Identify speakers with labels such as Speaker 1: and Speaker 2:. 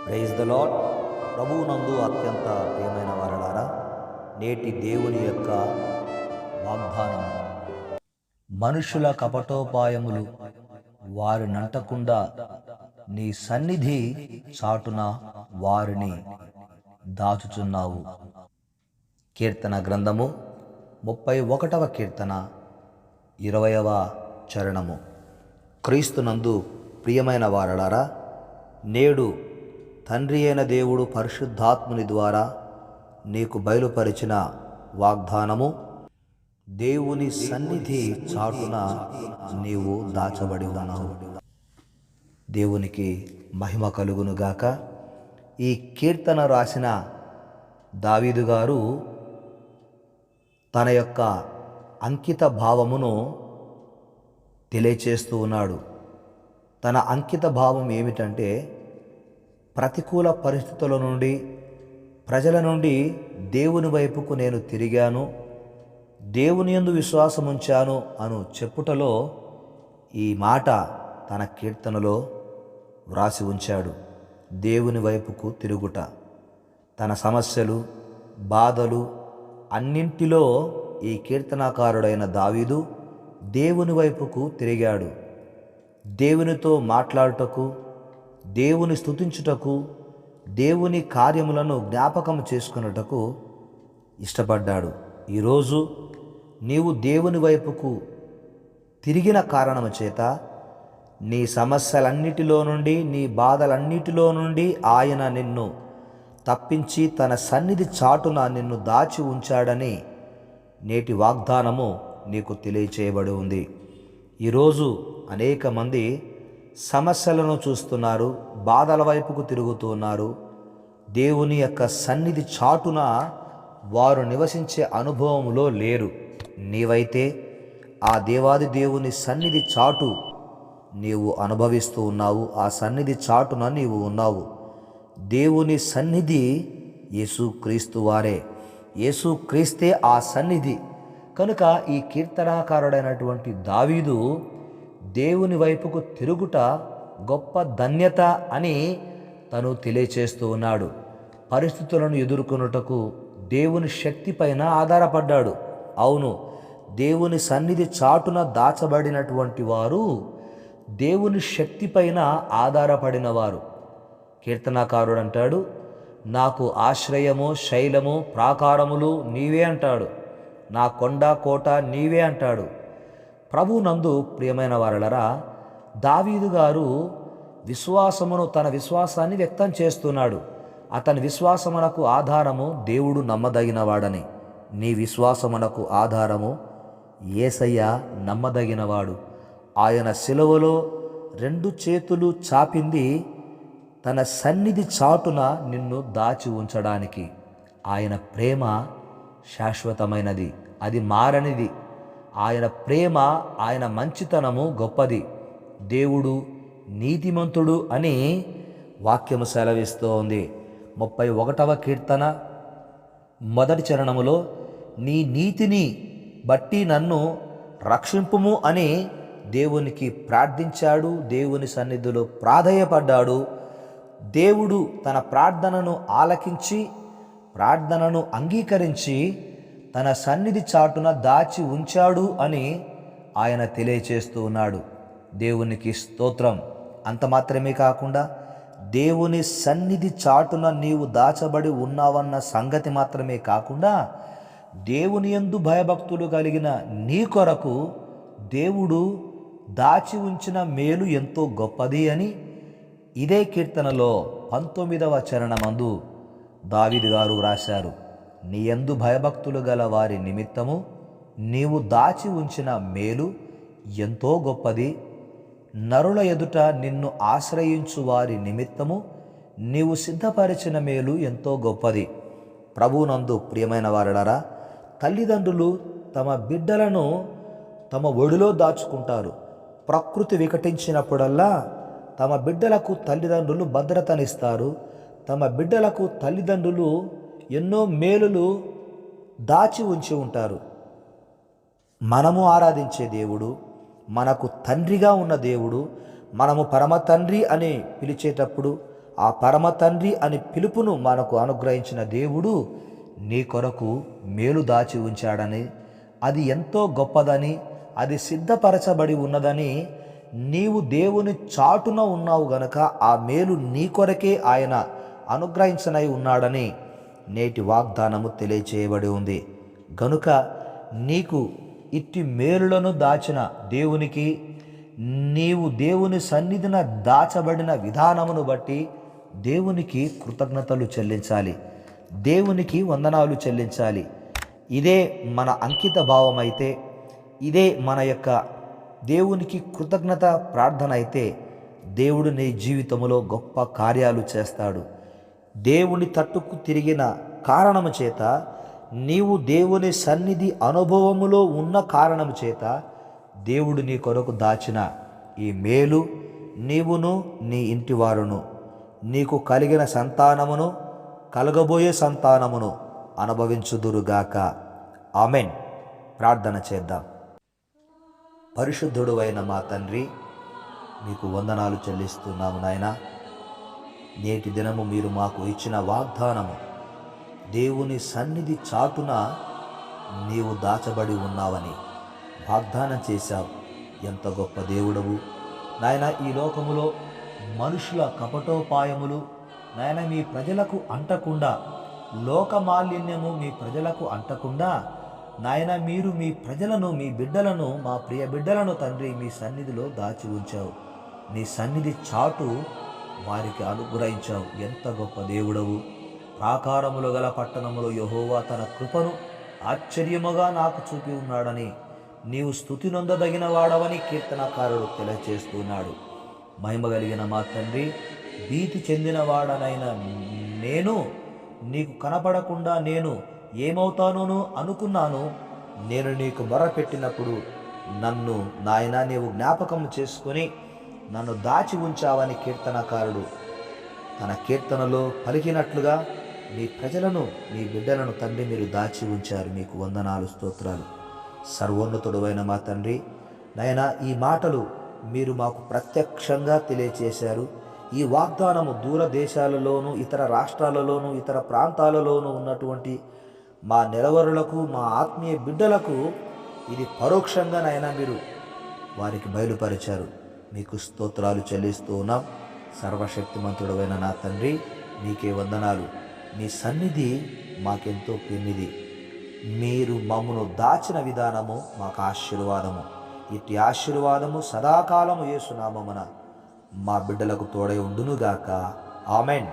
Speaker 1: Praise the lord. ప్రభువునందు అత్యంత ప్రియమైన వారలారా, నేటి దేవుని యొక్క వాగ్దానం, మనుషుల కపటోపాయములు వారినంటకుండా నీ సన్నిధి చాటున వారిని దాచుచున్నావు. కీర్తన గ్రంథము 31వ కీర్తన 20వ చరణము. క్రీస్తునందు ప్రియమైన వారలారా, నేడు తండ్రి అయిన దేవుడు పరిశుద్ధాత్ముని ద్వారా నీకు బయలుపరిచిన వాగ్దానము, దేవుని సన్నిధి చాటున నీవు దాచబడి ఉన్నావు. దేవునికి మహిమ కలుగునుగాక. ఈ కీర్తన రాసిన దావీదు గారు తన యొక్క అంకిత భావమును తెలియచేస్తూ ఉన్నాడు. తన అంకిత భావం ఏమిటంటే, ప్రతికూల పరిస్థితుల నుండి, ప్రజల నుండి దేవుని వైపుకు నేను తిరిగాను, దేవుని యందు విశ్వాసం ఉంచాను అను చెప్పుటలో ఈ మాట తన కీర్తనలో వ్రాసి ఉంచాడు. దేవుని వైపుకు తిరుగుట, తన సమస్యలు, బాధలు అన్నింటిలో ఈ కీర్తనాకారుడైన దావీదు దేవుని వైపుకు తిరిగాడు. దేవునితో మాట్లాడుటకు, దేవుని స్తుతించుటకు, దేవుని కార్యములను జ్ఞాపకం చేసుకున్నటకు ఇష్టపడ్డాడు. ఈరోజు నీవు దేవుని వైపుకు తిరిగిన కారణము చేత నీ సమస్యలన్నిటిలో నుండి, నీ బాధలన్నిటిలో నుండి ఆయన నిన్ను తప్పించి తన సన్నిధి చాటున నిన్ను దాచి ఉంచాడని నేటి వాగ్దానము నీకు తెలియచేయబడి ఉంది. ఈరోజు అనేక మంది సమస్యలను చూస్తున్నారు, బాధల వైపుకు తిరుగుతున్నారు. దేవుని యొక్క సన్నిధి చాటున వారు నివసించే అనుభవంలో లేరు. నీవైతే ఆ దేవాది దేవుని సన్నిధి చాటు నీవు అనుభవిస్తూ ఉన్నావు. ఆ సన్నిధి చాటున నీవు ఉన్నావు. దేవుని సన్నిధి యేసుక్రీస్తు వారే. యేసుక్రీస్తే ఆ సన్నిధి. కనుక ఈ కీర్తనాకారుడైనటువంటి దావీదు దేవుని వైపుకు తిరుగుట గొప్ప ధన్యత అని తను తెలియచేస్తూ ఉన్నాడు. పరిస్థితులను ఎదుర్కొనుటకు దేవుని శక్తి పైన ఆధారపడ్డాడు. అవును, దేవుని సన్నిధి చాటున దాచబడినటువంటి వారు దేవుని శక్తి పైన ఆధారపడిన వారు. కీర్తనాకారుడు అంటాడు, నాకు ఆశ్రయము, శైలము, ప్రాకారములు నీవే అంటాడు. నా కొండ కోట నీవే అంటాడు. ప్రభువునందు ప్రియమైన వారలరా, దావీదు గారు తన విశ్వాసాన్ని వ్యక్తం చేస్తున్నాడు. అతని విశ్వాసమునకు ఆధారము దేవుడు నమ్మదగినవాడని. నీ విశ్వాసమునకు ఆధారము యేసయ్య నమ్మదగినవాడు. ఆయన సిలువలో 2 చేతులు చాపింది తన సన్నిధి చాటున నిన్ను దాచి ఉంచడానికి. ఆయన ప్రేమ శాశ్వతమైనది, అది మారనిది. ఆయన ప్రేమ, ఆయన మంచితనము గొప్పది. దేవుడు నీతిమంతుడు అని వాక్యము సెలవిస్తోంది. 31వ కీర్తన 1వ చరణములో, నీ నీతిని బట్టి నన్ను రక్షింపుము అని దేవునికి ప్రార్థించాడు. దేవుని సన్నిధిలో ప్రాధేయపడ్డాడు. దేవుడు తన ప్రార్థనను ఆలకించి, ప్రార్థనను అంగీకరించి తన సన్నిధి చాటున దాచి ఉంచాడు అని ఆయన తెలియచేస్తూ ఉన్నాడు. దేవునికి స్తోత్రం. అంత మాత్రమే కాకుండా, దేవుని సన్నిధి చాటున నీవు దాచబడి ఉన్నావన్న సంగతి మాత్రమే కాకుండా, దేవుని యందు భయభక్తులు కలిగిన నీ కొరకు దేవుడు దాచి ఉంచిన మేలు ఎంతో గొప్పది అని ఇదే కీర్తనలో 19వ చరణమందు దావీదు గారు రాశారు. నీ యందు భయభక్తులు గల వారి నిమిత్తము నీవు దాచి ఉంచిన మేలు ఎంతో గొప్పది. నరుల ఎదుట నిన్ను ఆశ్రయించు వారి నిమిత్తము నీవు సిద్ధపరిచిన మేలు ఎంతో గొప్పది. ప్రభువునందు ప్రియమైన వారలారా, తల్లిదండ్రులు తమ బిడ్డలను తమ ఒడిలో దాచుకుంటారు. ప్రకృతి వికటించినప్పుడల్లా తమ బిడ్డలకు తల్లిదండ్రులు భద్రతనిస్తారు. తమ బిడ్డలకు తల్లిదండ్రులు ఎన్నో మేలులు దాచి ఉంచి ఉంటారు. మనము ఆరాధించే దేవుడు, మనకు తండ్రిగా ఉన్న దేవుడు, మనము పరమ తండ్రి అని పిలిచేటప్పుడు ఆ పరమ తండ్రి అని పిలుపును మనకు అనుగ్రహించిన దేవుడు నీ కొరకు మేలు దాచి ఉంచాడని, అది ఎంతో గొప్పదని, అది సిద్ధపరచబడి ఉన్నదని, నీవు దేవుని చాటున ఉన్నావు గనక ఆ మేలు నీ కొరకే ఆయన అనుగ్రహించనై ఉన్నాడని నేటి వాగ్దానము తెలియచేయబడి ఉంది. గనుక నీకు ఇట్టి మేలులను దాచిన దేవునికి, నీవు దేవుని సన్నిధిన దాచబడిన విధానమును బట్టి దేవునికి కృతజ్ఞతలు చెల్లించాలి, దేవునికి వందనాలు చెల్లించాలి. ఇదే మన అంకిత భావం అయితే, ఇదే మన యొక్క దేవునికి కృతజ్ఞత ప్రార్థన అయితే, దేవుడు నీ జీవితంలో గొప్ప కార్యాలు చేస్తాడు. దేవుని తట్టుకు తిరిగిన కారణము చేత, నీవు దేవుని సన్నిధి అనుభవములో ఉన్న కారణము చేత, దేవుడు నీ కొరకు దాచిన ఈ మేలు నీవును నీ ఇంటివారును, నీకు కలిగిన సంతానమును, కలగబోయే సంతానమును అనుభవించుదురుగాక. ఆమెన్. ప్రార్థన చేద్దాం. పరిశుద్ధుడు అయిన మా తండ్రి, మీకు వందనాలు చెల్లిస్తున్నాము నాయనా. నేటి దినము మీరు మాకు ఇచ్చిన వాగ్దానము, దేవుని సన్నిధి చాటున నీవు దాచబడి ఉన్నావని వాగ్దానం చేశావు. ఎంత గొప్ప దేవుడవు నాయన. ఈ లోకములో మనుషుల కపటోపాయములు నాయన మీ ప్రజలకు అంటకుండా, లోకమాలిన్యము మీ ప్రజలకు అంటకుండా నాయన, మీరు మీ ప్రజలను, మీ బిడ్డలను, మా ప్రియ బిడ్డలను తండ్రి మీ సన్నిధిలో దాచి ఉంచావు. నీ సన్నిధి చాటు వారికి అనుగ్రహించావు. ఎంత గొప్ప దేవుడవు. ప్రాకారములు గల పట్టణములో యెహోవా తన కృపను ఆశ్చర్యముగా నాకు చూపి ఉన్నాడని, నీవు స్తుతి నొందదగిన వాడవని కీర్తనకారుడు తెలియచేస్తున్నాడు. మహిమ కలిగిన మా తండ్రి, భీతి చెందిన వాడనైన నేను నీకు కనపడకుండా నేను ఏమవుతానోను అనుకున్నాను. నేను నీకు మొరపెట్టినప్పుడు నన్ను నాయన నీవు జ్ఞాపకం చేసుకొని నన్ను దాచి ఉంచావని కీర్తనకారుడు తన కీర్తనలో పలికినట్లుగా మీ ప్రజలను, మీ బిడ్డలను తండ్రి మీరు దాచి ఉంచారు. మీకు వందనాలు, స్తోత్రాలు. సర్వోన్నతుడైన మా తండ్రి నాయన, ఈ మాటలు మీరు మాకు ప్రత్యక్షంగా తెలియచేశారు. ఈ వాగ్దానము దూర దేశాలలోనూ, ఇతర రాష్ట్రాలలోనూ, ఇతర ప్రాంతాలలోనూ ఉన్నటువంటి మా నిలవరులకు, మా ఆత్మీయ బిడ్డలకు ఇది పరోక్షంగా నాయనా మీరు వారికి బయలుపరిచారు. మీకు స్తోత్రాలు చెల్లిస్తూ ఉన్నాం. సర్వశక్తిమంతుడైన నా తండ్రి, నీకే వందనాలు. నీ సన్నిధి మాకెంతో పెన్నిది. మీరు మమ్మను దాచిన విధానము మాకు ఆశీర్వాదము. ఇట్టి ఆశీర్వాదము సదాకాలము యేసు నామమున మా బిడ్డలకు తోడై ఉండునుగాక. ఆమెన్.